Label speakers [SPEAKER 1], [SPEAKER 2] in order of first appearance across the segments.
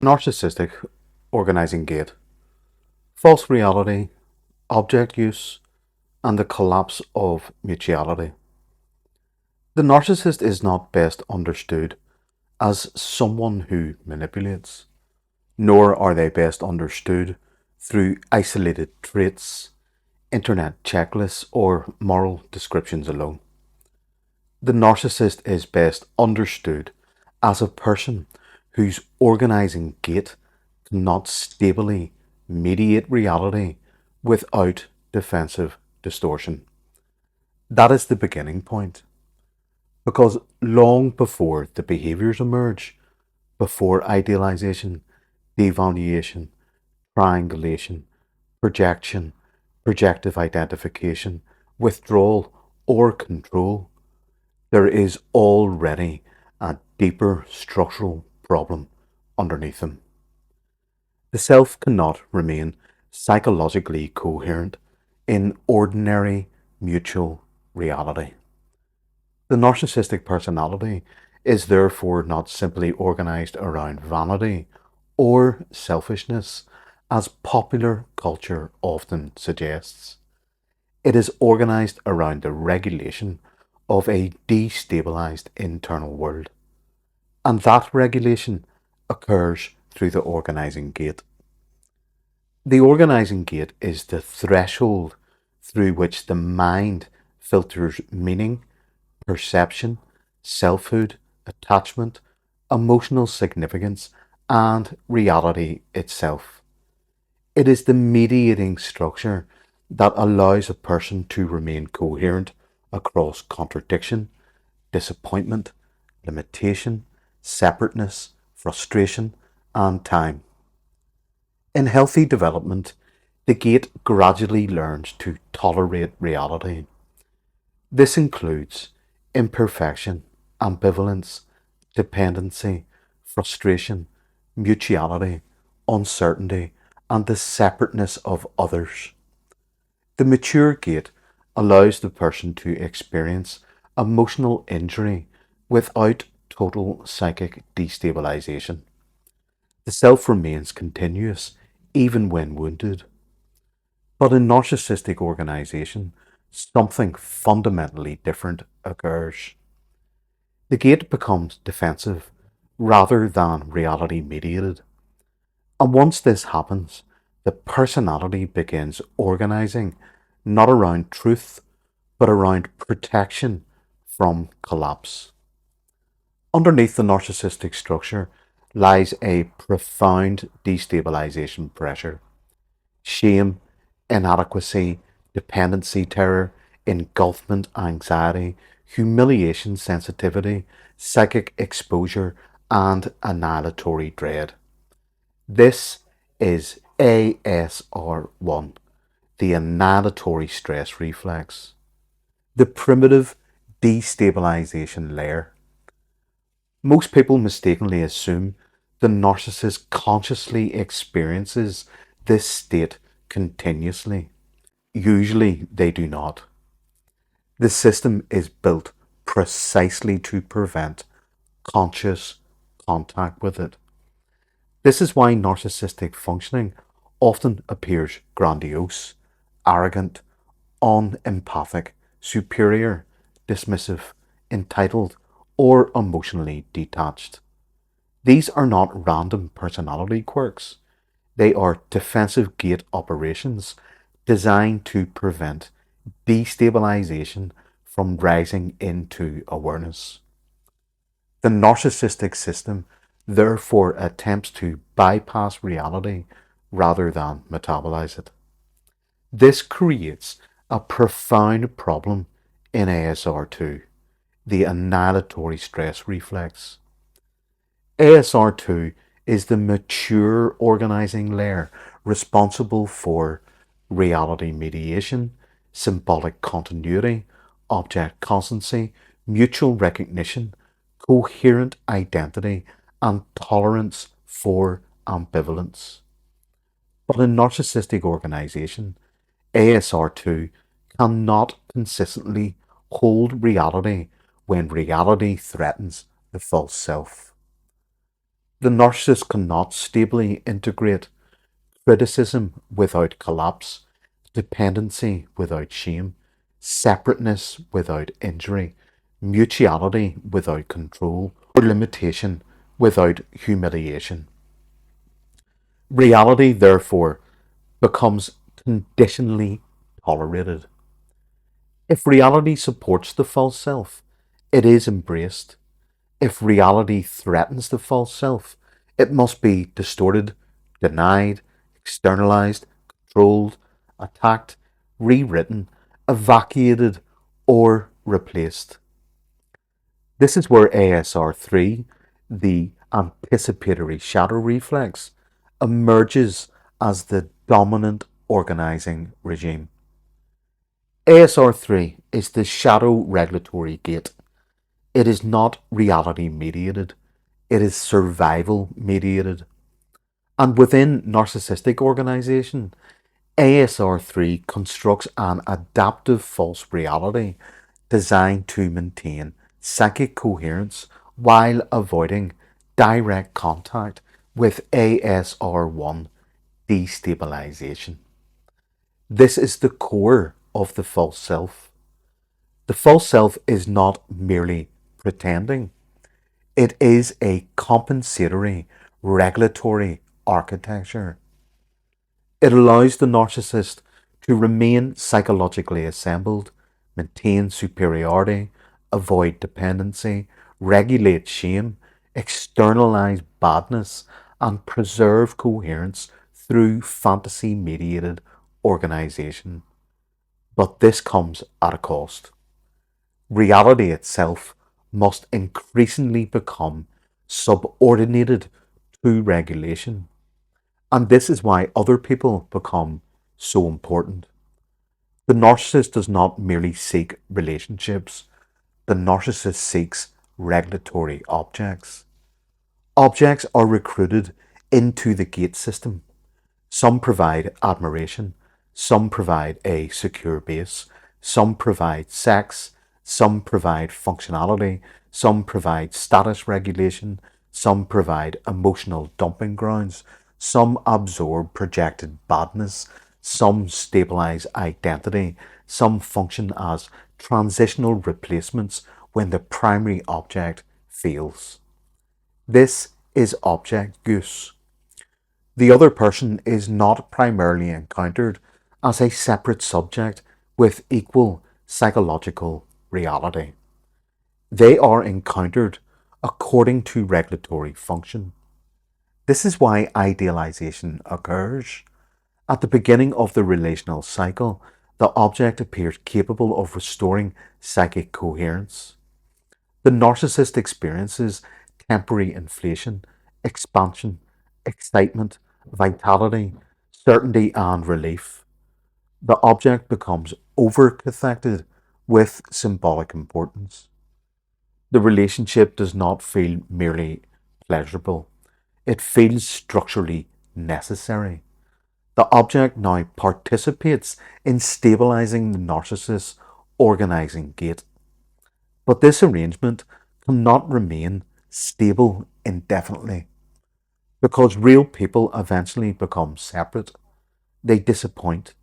[SPEAKER 1] Narcissistic, organizing gate, false reality, object use, and the collapse of mutuality. The narcissist is not best understood as someone who manipulates, nor are they best understood through isolated traits, internet checklists, or moral descriptions alone. The narcissist is best understood as a person whose organizing gate cannot stably mediate reality without defensive distortion. That is the beginning point, because long before the behaviors emerge, before idealization, devaluation, triangulation, projection, projective identification, withdrawal, or control, there is already a deeper structural problem underneath them. The self cannot remain psychologically coherent in ordinary mutual reality. The narcissistic personality is therefore not simply organized around vanity or selfishness, as popular culture often suggests. It is organized around the regulation of a destabilized internal world, and that regulation occurs through the organizing gate. The organizing gate is the threshold through which the mind filters meaning, perception, selfhood, attachment, emotional significance, and reality itself. It is the mediating structure that allows a person to remain coherent across contradiction, disappointment, limitation, separateness, frustration, and time. In healthy development, the gate gradually learns to tolerate reality. This includes imperfection, ambivalence, dependency, frustration, mutuality, uncertainty, and the separateness of others. The mature gate allows the person to experience emotional injury without total psychic destabilization. The self remains continuous even when wounded. But in narcissistic organization, something fundamentally different occurs. The gate becomes defensive rather than reality mediated. And once this happens, the personality begins organizing not around truth, but around protection from collapse. Underneath the narcissistic structure lies a profound destabilization pressure. Shame, inadequacy, dependency terror, engulfment anxiety, humiliation sensitivity, psychic exposure, and annihilatory dread. This is ASR1, the annihilatory stress reflex, the primitive destabilization layer. Most people mistakenly assume the narcissist consciously experiences this state continuously. Usually they do not. The system is built precisely to prevent conscious contact with it. This is why narcissistic functioning often appears grandiose, arrogant, unempathic, superior, dismissive, entitled, or emotionally detached. These are not random personality quirks. They are defensive gate operations designed to prevent destabilization from rising into awareness. The narcissistic system therefore attempts to bypass reality rather than metabolize it. This creates a profound problem in ASR2, the annihilatory stress reflex. ASR2 is the mature organizing layer responsible for reality mediation, symbolic continuity, object constancy, mutual recognition, coherent identity, and tolerance for ambivalence. But in narcissistic organization, ASR2 cannot consistently hold reality when reality threatens the false self. The narcissist cannot stably integrate criticism without collapse, dependency without shame, separateness without injury, mutuality without control, or limitation without humiliation. Reality, therefore, becomes conditionally tolerated. If reality supports the false self, it is embraced. If reality threatens the false self, it must be distorted, denied, externalized, controlled, attacked, rewritten, evacuated, or replaced. This is where ASR3, the anticipatory shadow reflex, emerges as the dominant organizing regime. ASR3 is the shadow regulatory gate. It is not reality mediated, it is survival mediated. And within narcissistic organization, ASR3 constructs an adaptive false reality designed to maintain psychic coherence while avoiding direct contact with ASR1 destabilization. This is the core of the false self. The false self is not merely pretending, it is a compensatory regulatory architecture. It allows the narcissist to remain psychologically assembled, maintain superiority, avoid dependency, regulate shame, externalize badness, and preserve coherence through fantasy mediated organization. But this comes at a cost. Reality itself must increasingly become subordinated to regulation. And this is why other people become so important. The narcissist does not merely seek relationships, the narcissist seeks regulatory objects. Objects are recruited into the gate system. Some provide admiration, some provide a secure base, some provide sex, some provide functionality, some provide status regulation, some provide emotional dumping grounds, some absorb projected badness, some stabilize identity, some function as transitional replacements when the primary object fails. This is object use. The other person is not primarily encountered as a separate subject with equal psychological reality. They are encountered according to regulatory function. This is why idealization occurs. At the beginning of the relational cycle, the object appears capable of restoring psychic coherence. The narcissist experiences temporary inflation, expansion, excitement, vitality, certainty, and relief. The object becomes over-cathected with symbolic importance. The relationship does not feel merely pleasurable, it feels structurally necessary. The object now participates in stabilizing the narcissist's organizing gate. But this arrangement cannot remain stable indefinitely because real people eventually become separate. They disappoint,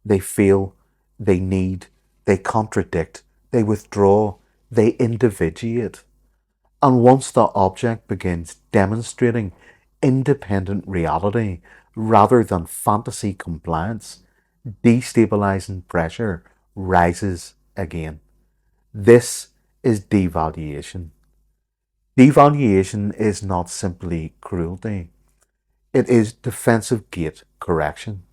[SPEAKER 1] they fail, they need, they contradict, they withdraw, they individuate. And once the object begins demonstrating independent reality rather than fantasy compliance, destabilizing pressure rises again. This is devaluation. Devaluation is not simply cruelty, it is defensive gate correction.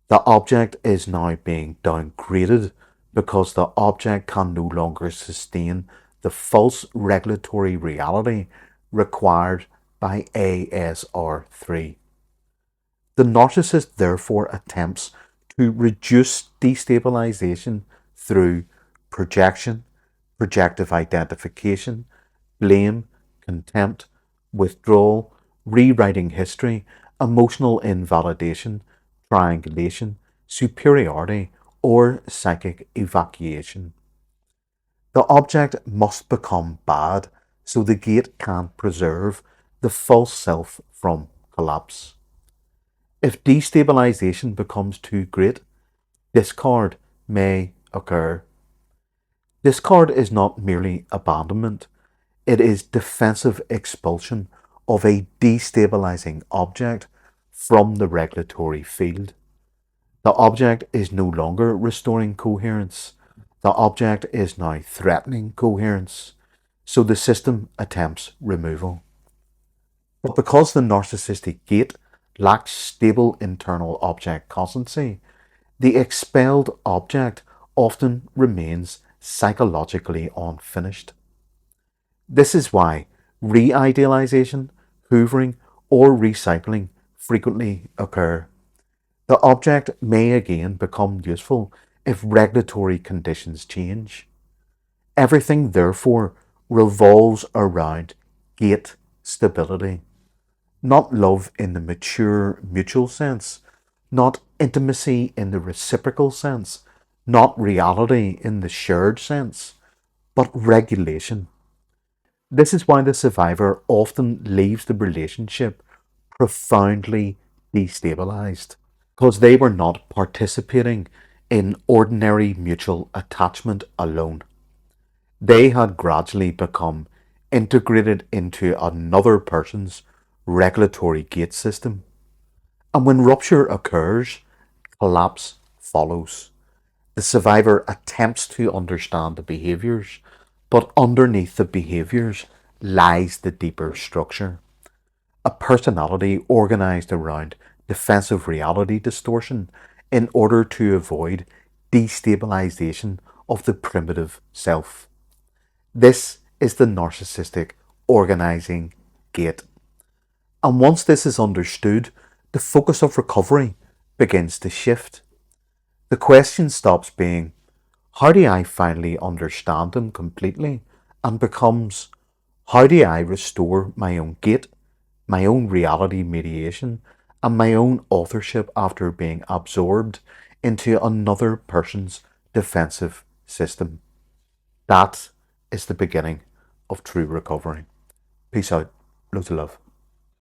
[SPEAKER 1] The object is now being downgraded because the object can no longer sustain the false regulatory reality required by ASR3. The narcissist therefore attempts to reduce destabilization through projection, projective identification, blame, contempt, withdrawal, rewriting history, emotional invalidation, triangulation, superiority, or psychic evacuation. The object must become bad so the gate can preserve the false self from collapse. If destabilization becomes too great, discard may occur. Discard is not merely abandonment, it is defensive expulsion of a destabilizing object from the regulatory field. The object is no longer restoring coherence. The object is now threatening coherence. So the system attempts removal. But because the narcissistic gate lacks stable internal object constancy, the expelled object often remains psychologically unfinished. This is why re-idealization, hoovering, or recycling frequently occur. The object may again become useful if regulatory conditions change. Everything, therefore, revolves around gate stability, not love in the mature mutual sense, not intimacy in the reciprocal sense, not reality in the shared sense, but regulation. This is why the survivor often leaves the relationship profoundly destabilized, because they were not participating in ordinary mutual attachment alone. They had gradually become integrated into another person's regulatory gate system. And when rupture occurs, collapse follows. The survivor attempts to understand the behaviours, but underneath the behaviours lies the deeper structure. A personality organised around defensive reality distortion in order to avoid destabilisation of the primitive self. This is the narcissistic organising gate. And once this is understood, the focus of recovery begins to shift. The question stops being, how do I finally understand them completely? And becomes, how do I restore my own gate, my own reality mediation, and my own authorship after being absorbed into another person's defensive system? That is the beginning of true recovery. Peace out. Loads of love.